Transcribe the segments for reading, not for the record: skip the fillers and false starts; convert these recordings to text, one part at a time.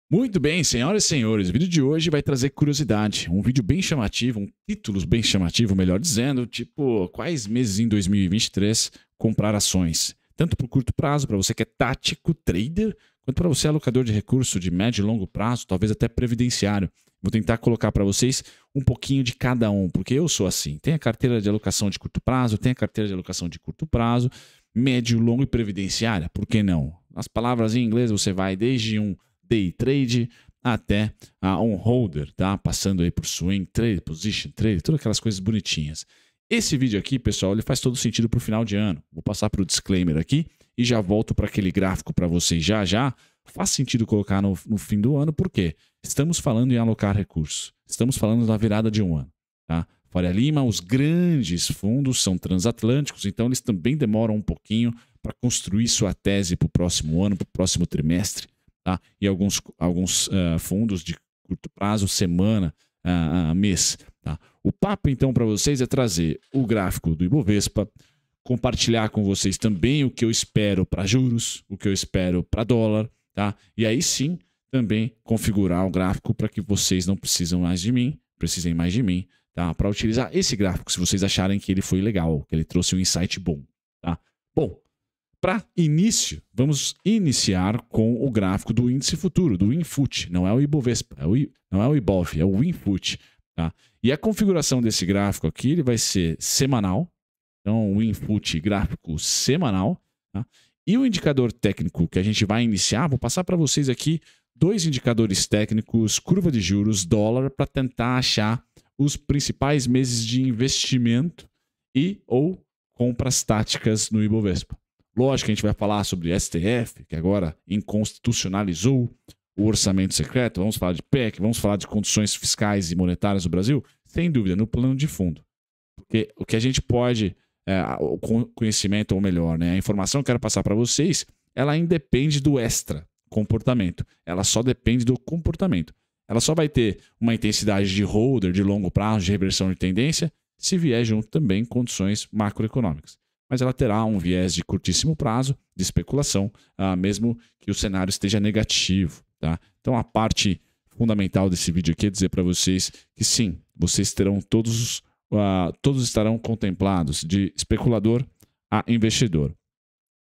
Muito bem, senhoras e senhores, o vídeo de hoje vai trazer curiosidade, um vídeo bem chamativo, um título bem chamativo, melhor dizendo, tipo, quais meses em 2023 comprar ações, tanto por curto prazo, para você que é tático, trader, quanto para você alocador de recurso de médio e longo prazo, talvez até previdenciário. Vou tentar colocar para vocês um pouquinho de cada um, porque eu sou assim, tem a carteira de alocação de curto prazo, tem a carteira de alocação de curto prazo, médio, longo e previdenciária, por que não? As palavras em inglês você vai desde um day trade até um holder, tá? Passando aí por swing trade, position trade, todas aquelas coisas bonitinhas. Esse vídeo aqui, pessoal, ele faz todo sentido para o final de ano. Vou passar para o disclaimer aqui e já volto para aquele gráfico para vocês já já. Faz sentido colocar no fim do ano, porque estamos falando em alocar recursos. Estamos falando da virada de um ano, tá? Faria Lima, os grandes fundos são transatlânticos, então eles também demoram um pouquinho para construir sua tese para o próximo ano, para o próximo trimestre. Tá? E alguns fundos de curto prazo, semana, mês. Tá? O papo, então, para vocês é trazer o gráfico do Ibovespa, compartilhar com vocês também o que eu espero para juros, o que eu espero para dólar, tá? E aí sim, também configurar o gráfico para que vocês não precisem mais de mim, tá? Para utilizar esse gráfico, se vocês acharem que ele foi legal, que ele trouxe um insight bom, tá? Bom, para início, vamos iniciar com o gráfico do índice futuro, do WinFut. Não é o Ibovespa, não é o Ibov, é o WinFut. Tá? E a configuração desse gráfico aqui ele vai ser semanal. Então, o WinFut gráfico semanal. Tá? E o indicador técnico que a gente vai iniciar, vou passar para vocês aqui dois indicadores técnicos, curva de juros, dólar, para tentar achar os principais meses de investimento e ou compras táticas no Ibovespa. Lógico que a gente vai falar sobre STF, que agora inconstitucionalizou o orçamento secreto, vamos falar de PEC, vamos falar de condições fiscais e monetárias do Brasil, sem dúvida, no plano de fundo. Porque o que a gente pode, o conhecimento, ou melhor, né, a informação que eu quero passar para vocês, ela independe do extra comportamento. Ela só depende do comportamento. Ela só vai ter uma intensidade de holder, de longo prazo, de reversão de tendência, se vier junto também condições macroeconômicas. Mas ela terá um viés de curtíssimo prazo, de especulação, mesmo que o cenário esteja negativo. Tá? Então, a parte fundamental desse vídeo aqui é dizer para vocês que sim, vocês terão todos estarão contemplados de especulador a investidor.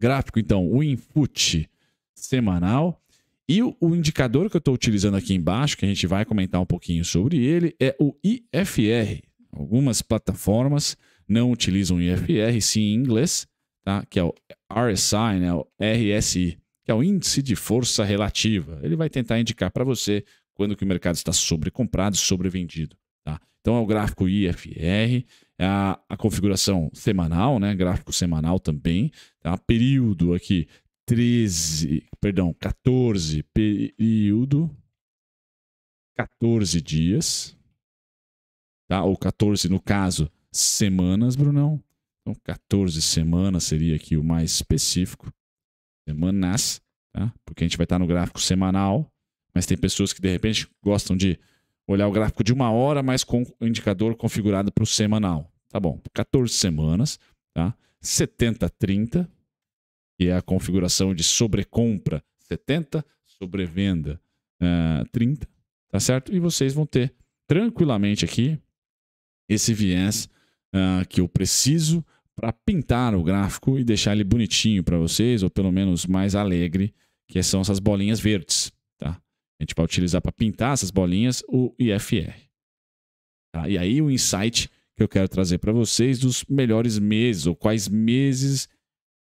Gráfico, então, o WinFut semanal. E o indicador que eu estou utilizando aqui embaixo, que a gente vai comentar um pouquinho sobre ele, é o IFR. Algumas plataformas não utilizam IFR, sim em inglês, tá? Que é o RSI, né? O RSI, que é o Índice de Força Relativa. Ele vai tentar indicar para você quando que o mercado está sobrecomprado, sobrevendido. Tá? Então é o gráfico IFR, a configuração semanal, né? Gráfico semanal também. Tá? Período aqui, 14, período, 14 dias. Tá? Ou 14, no caso, semanas, Brunão. Então, 14 semanas seria aqui o mais específico. Semanas, tá? Porque a gente vai estar no gráfico semanal, mas tem pessoas que, de repente, gostam de olhar o gráfico de 1 hora, mas com o indicador configurado para o semanal. Tá bom, 14 semanas, tá? 70-30, que é a configuração de sobrecompra 70, sobrevenda 30, tá certo? E vocês vão ter tranquilamente aqui esse viés que eu preciso para pintar o gráfico e deixar ele bonitinho para vocês, ou pelo menos mais alegre, que são essas bolinhas verdes. Tá? A gente vai utilizar para pintar essas bolinhas o IFR. Tá? E aí o insight que eu quero trazer para vocês dos melhores meses, ou quais meses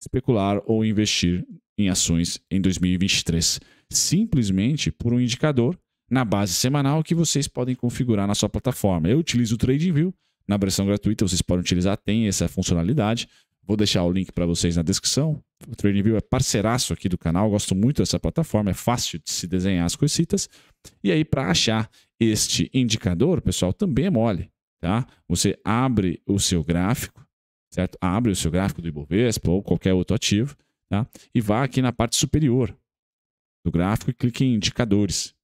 especular ou investir em ações em 2023. Simplesmente por um indicador na base semanal que vocês podem configurar na sua plataforma. Eu utilizo o TradingView, na versão gratuita vocês podem utilizar, tem essa funcionalidade. Vou deixar o link para vocês na descrição. O TradingView é parceiraço aqui do canal, gosto muito dessa plataforma, é fácil de se desenhar as coisitas. E aí, para achar este indicador, pessoal, também é mole. Tá? Você abre o seu gráfico, certo? Abre o seu gráfico do Ibovespa ou qualquer outro ativo, tá? E vá aqui na parte superior do gráfico e clique em indicadores.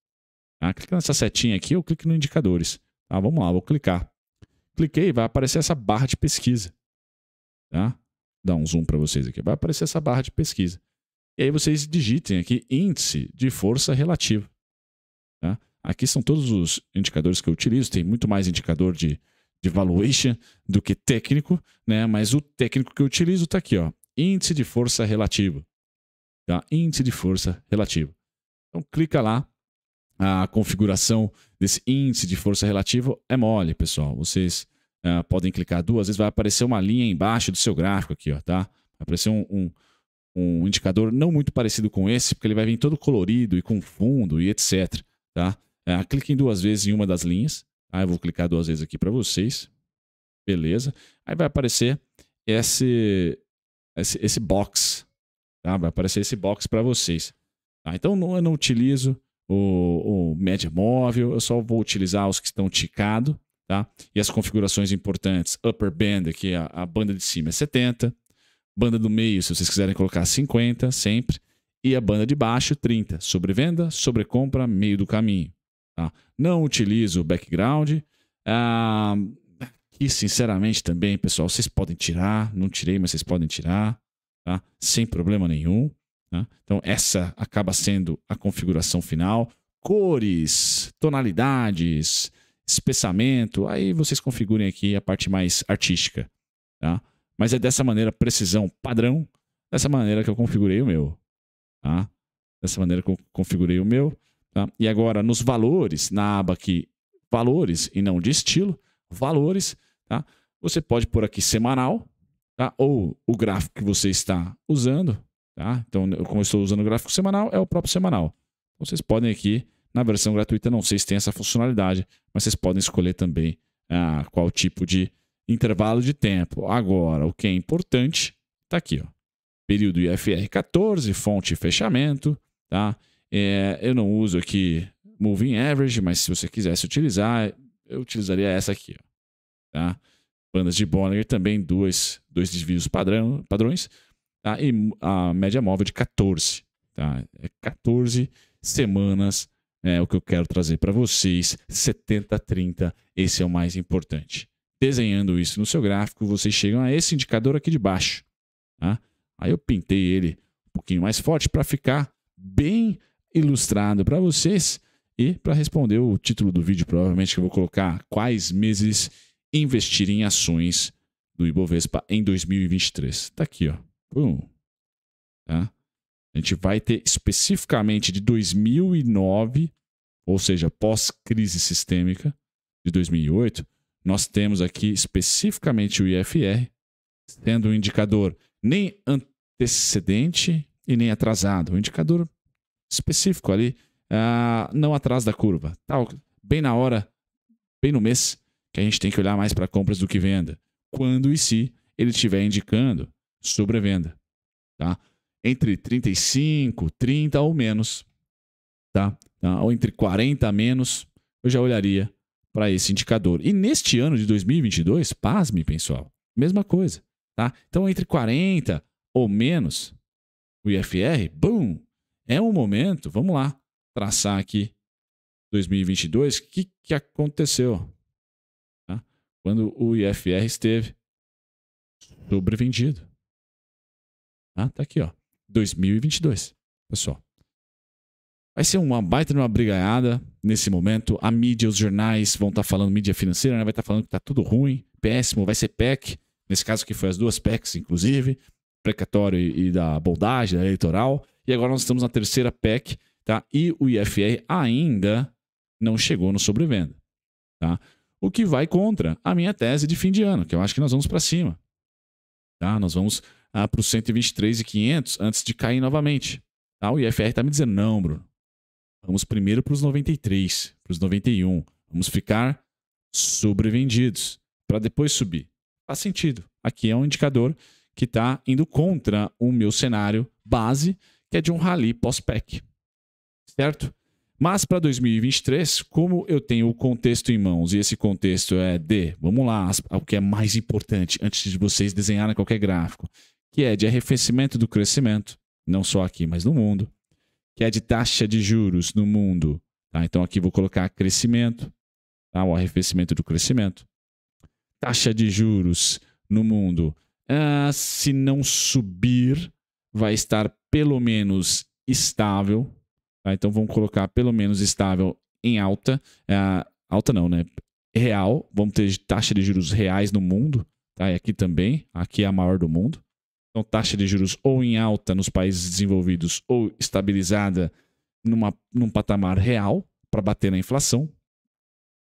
Tá? Clica nessa setinha aqui ou clique no indicadores. Tá? Vamos lá, vou clicar. Cliquei, vai aparecer essa barra de pesquisa. Tá? Dá um zoom para vocês aqui. Vai aparecer essa barra de pesquisa. E aí vocês digitem aqui índice de força relativa. Tá? Aqui são todos os indicadores que eu utilizo, tem muito mais indicador de valuation do que técnico, né? Mas o técnico que eu utilizo está aqui, ó, índice de força relativo. Tá? Índice de força relativo. Então clica lá, a configuração desse índice de força relativo é mole, pessoal. Vocês podem clicar 2 vezes, vai aparecer uma linha embaixo do seu gráfico aqui, ó, tá? Vai aparecer um indicador não muito parecido com esse, porque ele vai vir todo colorido e com fundo e etc. Tá? Clique em 2 vezes em uma das linhas. Eu vou clicar 2 vezes aqui para vocês. Beleza. Aí vai aparecer esse box. Tá? Vai aparecer esse box para vocês. Tá? Então eu não utilizo o média móvel, eu só vou utilizar os que estão ticados. Tá? E as configurações importantes. Upper band, aqui a banda de cima é 70. Banda do meio, se vocês quiserem colocar 50, sempre. E a banda de baixo, 30. Sobrevenda, sobrecompra, meio do caminho. Tá? Não utilizo o background. Aqui, sinceramente, também, pessoal, vocês podem tirar. Não tirei, mas vocês podem tirar. Tá? Sem problema nenhum. Tá? Então, essa acaba sendo a configuração final. Cores, tonalidades, espessamento. Aí vocês configurem aqui a parte mais artística. Tá? Mas é dessa maneira, precisão padrão, dessa maneira que eu configurei o meu. Tá? Dessa maneira que eu configurei o meu. Tá? E agora, nos valores, na aba aqui, valores e não de estilo, valores, tá? Você pode pôr aqui semanal, tá? Ou o gráfico que você está usando. Tá? Então, como eu estou usando o gráfico semanal, é o próprio semanal. Vocês podem aqui, na versão gratuita, não sei se tem essa funcionalidade, mas vocês podem escolher também qual tipo de intervalo de tempo. Agora, o que é importante está aqui, ó. Período IFR 14, fonte e fechamento. Tá? Eu não uso aqui Moving Average, mas se você quisesse utilizar, eu utilizaria essa aqui. Ó. Tá? Bandas de Bollinger também, dois desvios padrões. Tá? E a média móvel de 14. Tá? 14 semanas é o que eu quero trazer para vocês. 70-30, esse é o mais importante. Desenhando isso no seu gráfico, vocês chegam a esse indicador aqui de baixo. Tá? Aí eu pintei ele um pouquinho mais forte para ficar bem ilustrado para vocês. E para responder o título do vídeo, provavelmente que eu vou colocar quais meses investir em ações do Ibovespa em 2023. Está aqui, ó. Tá? A gente vai ter especificamente de 2009, ou seja, pós-crise sistêmica de 2008, nós temos aqui especificamente o IFR, sendo um indicador nem antecedente e nem atrasado. Um indicador específico ali, não atrás da curva. Tá, bem na hora, bem no mês, que a gente tem que olhar mais para compras do que venda. Quando e se ele estiver indicando sobrevenda. Tá? Entre 35, 30 ou menos. Tá? Ou entre 40 a menos, eu já olharia para esse indicador. E neste ano de 2022, pasme, pessoal, mesma coisa. Tá? Então, entre 40 ou menos, o IFR, boom, é um momento, vamos lá, traçar aqui 2022, o que aconteceu? Tá? Quando o IFR esteve sobrevendido. Tá aqui, ó, 2022, pessoal. Vai ser uma baita de uma brigaiada nesse momento. A mídia, os jornais vão estar falando, mídia financeira, né? Vai estar falando que está tudo ruim, péssimo, vai ser PEC. Nesse caso aqui foi as duas PECs, inclusive, precatório e da boldagem, da eleitoral. E agora nós estamos na terceira PEC, tá? E o IFR ainda não chegou no sobrevenda. Tá? O que vai contra a minha tese de fim de ano, que eu acho que nós vamos para cima. Tá? Nós vamos para os 123.500 antes de cair novamente. Tá? O IFR está me dizendo, não, Bruno. Vamos primeiro para os 93, para os 91. Vamos ficar sobrevendidos para depois subir. Faz sentido. Aqui é um indicador que está indo contra o meu cenário base, que é de um rally pós-PEC. Certo? Mas para 2023, como eu tenho o contexto em mãos, e esse contexto é vamos lá, o que é mais importante antes de vocês desenharem qualquer gráfico, que é de arrefecimento do crescimento, não só aqui, mas no mundo, que é de taxa de juros no mundo. Tá? Então aqui vou colocar crescimento, tá? O arrefecimento do crescimento. Taxa de juros no mundo, se não subir, vai estar pelo menos estável. Tá? Então vamos colocar pelo menos estável em alta. Alta não, né? Real. Vamos ter taxa de juros reais no mundo. Tá? E aqui também. Aqui é a maior do mundo. Então, taxa de juros ou em alta nos países desenvolvidos ou estabilizada num patamar real para bater na inflação.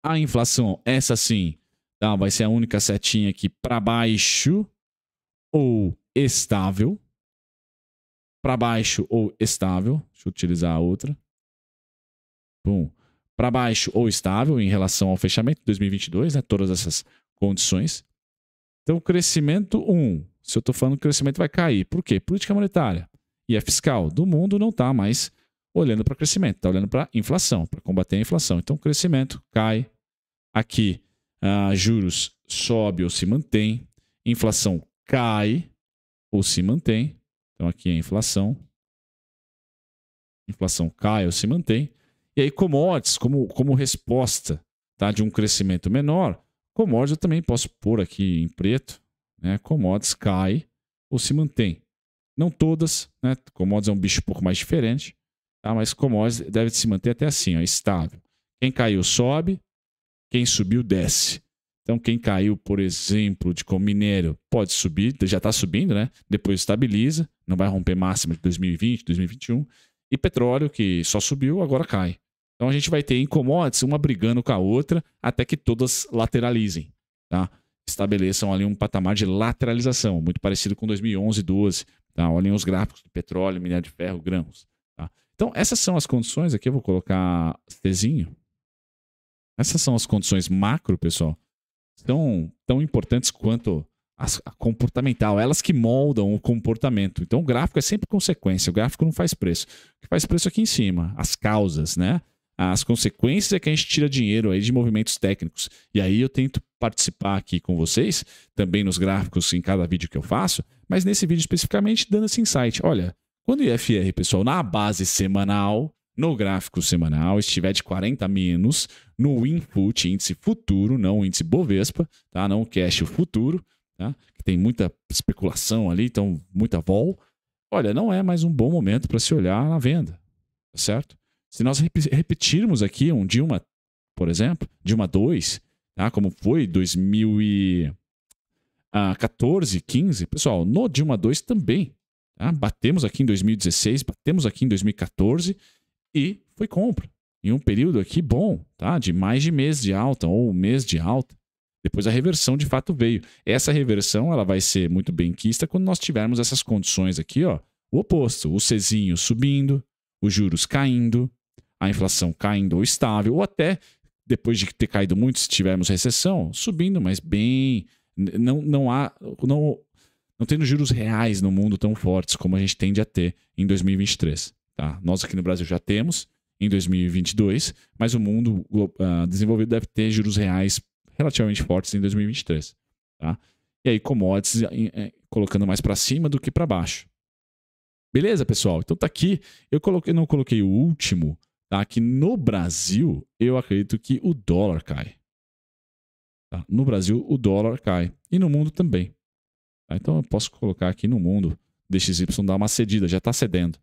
A inflação, essa sim, tá? Vai ser a única setinha aqui para baixo ou estável. Para baixo ou estável. Deixa eu utilizar a outra. Para baixo ou estável em relação ao fechamento de 2022, né? Todas essas condições. Então, crescimento 1. Se eu estou falando que o crescimento vai cair. Por quê? Política monetária e fiscal do mundo não está mais olhando para crescimento, está olhando para inflação, para combater a inflação. Então, crescimento cai. Aqui, juros sobe ou se mantém. Inflação cai ou se mantém. Então, aqui é a inflação. Inflação cai ou se mantém. E aí, commodities, como resposta, tá, de um crescimento menor, commodities eu também posso pôr aqui em preto. Né? Commodities cai ou se mantém. Não todas, né? Commodities é um bicho um pouco mais diferente, tá? Mas commodities deve se manter até assim, ó, estável. Quem caiu sobe, quem subiu desce. Então, quem caiu, por exemplo, de minério, pode subir, já está subindo, né? Depois estabiliza, não vai romper máxima de 2020, 2021. E petróleo, que só subiu, agora cai. Então, a gente vai ter em commodities uma brigando com a outra até que todas lateralizem, tá? Estabeleçam ali um patamar de lateralização, muito parecido com 2011, 12. Tá? Olhem os gráficos de petróleo, minério de ferro, grãos. Tá? Então, essas são as condições. Aqui eu vou colocar Tzinho. Essas são as condições macro, pessoal. São tão importantes quanto a comportamental. Elas que moldam o comportamento. Então, o gráfico é sempre consequência. O gráfico não faz preço. O que faz preço é aqui em cima. As causas, né? As consequências é que a gente tira dinheiro aí de movimentos técnicos. E aí eu tento participar aqui com vocês, também nos gráficos em cada vídeo que eu faço, mas nesse vídeo especificamente dando esse insight. Olha, quando o IFR, pessoal, na base semanal, no gráfico semanal, estiver de 40 menos, no input, índice futuro, não o índice Bovespa, tá? Não o cash, o futuro, tá? Que tem muita especulação ali, então muita vol. Olha, não é mais um bom momento para se olhar na venda, tá certo? Se nós repetirmos aqui um Dilma, por exemplo, Dilma 2, tá? Como foi 2014, 15, pessoal, no Dilma 2 também. Tá? Batemos aqui em 2016, batemos aqui em 2014 e foi compra. Em um período aqui bom, tá? De mais de mês de alta ou mês de alta. Depois a reversão de fato veio. Essa reversão ela vai ser muito bem quista quando nós tivermos essas condições aqui, ó, o oposto, o Czinho subindo, os juros caindo, a inflação caindo ou estável, ou até, depois de ter caído muito, se tivermos recessão, subindo, mas bem... Não tendo juros reais no mundo tão fortes como a gente tende a ter em 2023. Tá? Nós aqui no Brasil já temos em 2022, mas o mundo desenvolvido deve ter juros reais relativamente fortes em 2023. Tá? E aí commodities colocando mais para cima do que para baixo. Beleza, pessoal? Então tá aqui. Eu não coloquei o último. Tá? Aqui no Brasil, eu acredito que o dólar cai. Tá? No Brasil, o dólar cai. E no mundo também. Tá? Então eu posso colocar aqui no mundo, DXY dar uma cedida, já está cedendo.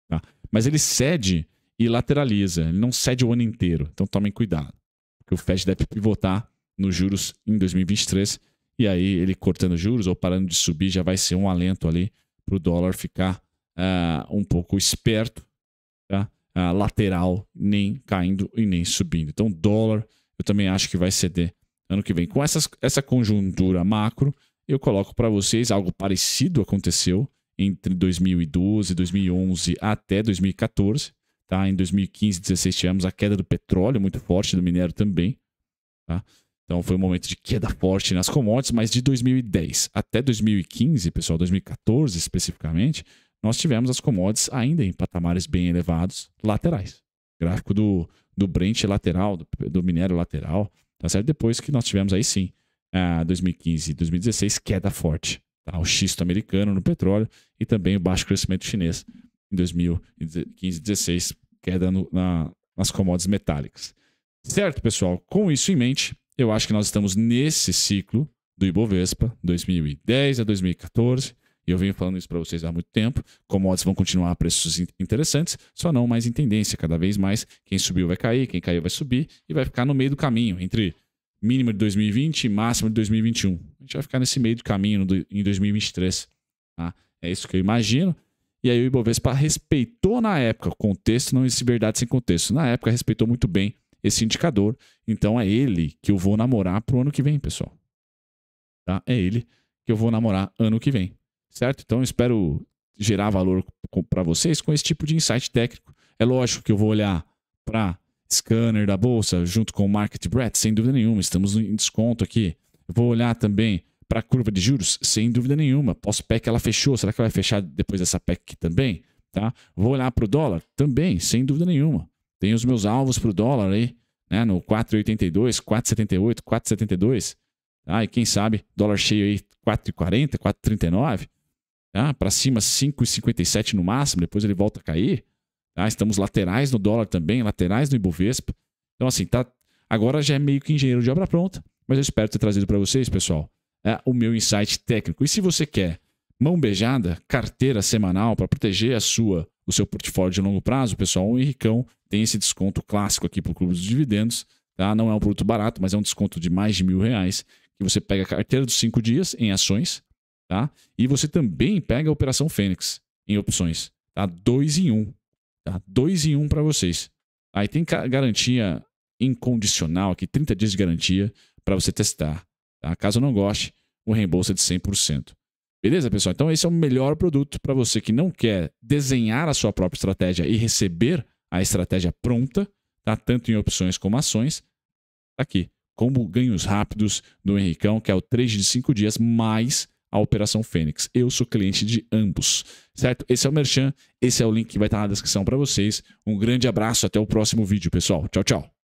Tá? Mas ele cede e lateraliza. Ele não cede o ano inteiro. Então tomem cuidado. Porque o Fed deve pivotar nos juros em 2023. E aí ele cortando juros ou parando de subir já vai ser um alento ali para o dólar ficar um pouco esperto. Tá? Lateral, nem caindo e nem subindo. Então, dólar, eu também acho que vai ceder ano que vem. Com essa conjuntura macro, eu coloco para vocês algo parecido aconteceu entre 2012 e 2011 até 2014. Tá? Em 2015 e 2016 tivemos a queda do petróleo muito forte, do minério também. Tá? Então, foi um momento de queda forte nas commodities, mas de 2010 até 2015, pessoal, 2014 especificamente, nós tivemos as commodities ainda em patamares bem elevados, laterais. Gráfico do Brent lateral, do minério lateral, tá certo? Depois que nós tivemos aí sim, 2015 e 2016, queda forte. Tá? O xisto americano no petróleo e também o baixo crescimento chinês em 2015 e 2016, queda nas commodities metálicas. Certo, pessoal? Com isso em mente, eu acho que nós estamos nesse ciclo do Ibovespa, 2010 a 2014, E eu venho falando isso para vocês há muito tempo. Commodities vão continuar a preços interessantes, só não mais em tendência. Cada vez mais, quem subiu vai cair, quem caiu vai subir e vai ficar no meio do caminho, entre mínimo de 2020 e máximo de 2021. A gente vai ficar nesse meio do caminho em 2023. Tá? É isso que eu imagino. E aí o Ibovespa respeitou na época, contexto não existe verdade sem contexto. Na época respeitou muito bem esse indicador. Então é ele que eu vou namorar pro ano que vem, pessoal. Tá? É ele que eu vou namorar ano que vem. Certo? Então eu espero gerar valor para vocês com esse tipo de insight técnico. É lógico que eu vou olhar para scanner da bolsa junto com o Market Breadth, sem dúvida nenhuma. Estamos em desconto aqui. Eu vou olhar também para a curva de juros, sem dúvida nenhuma. Pós-PEC ela fechou, será que vai fechar depois dessa PEC aqui também? Tá? Vou olhar para o dólar também, sem dúvida nenhuma. Tem os meus alvos para o dólar aí, né? No 4,82, 4,78, 4,72. Tá? E quem sabe, dólar cheio aí 4,40, 4,39. Tá? Para cima 5,57 no máximo, depois ele volta a cair. Tá? Estamos laterais no dólar também, laterais no Ibovespa. Então assim, tá, agora já é meio que engenheiro de obra pronta, mas eu espero ter trazido para vocês, pessoal, o meu insight técnico. E se você quer mão beijada, carteira semanal para proteger o seu portfólio de longo prazo, pessoal, o Henricão tem esse desconto clássico aqui para o Clube dos Dividendos. Tá? Não é um produto barato, mas é um desconto de mais de R$1.000, que você pega a carteira dos 5 dias em ações, tá? E você também pega a Operação Fênix em opções. Tá? 2 em 1. Tá? 2 em 1 para vocês. Aí tem garantia incondicional aqui, 30 dias de garantia para você testar. Tá? Caso não goste, o reembolso é de 100%. Beleza, pessoal? Então esse é o melhor produto para você que não quer desenhar a sua própria estratégia e receber a estratégia pronta, tá? Tanto em opções como ações. Tá aqui, como ganhos rápidos do Henricão, que é o trade de 5 dias mais a Operação Fênix. Eu sou cliente de ambos, certo? Esse é o Merchan, esse é o link que vai estar na descrição para vocês. Um grande abraço, até o próximo vídeo, pessoal. Tchau, tchau.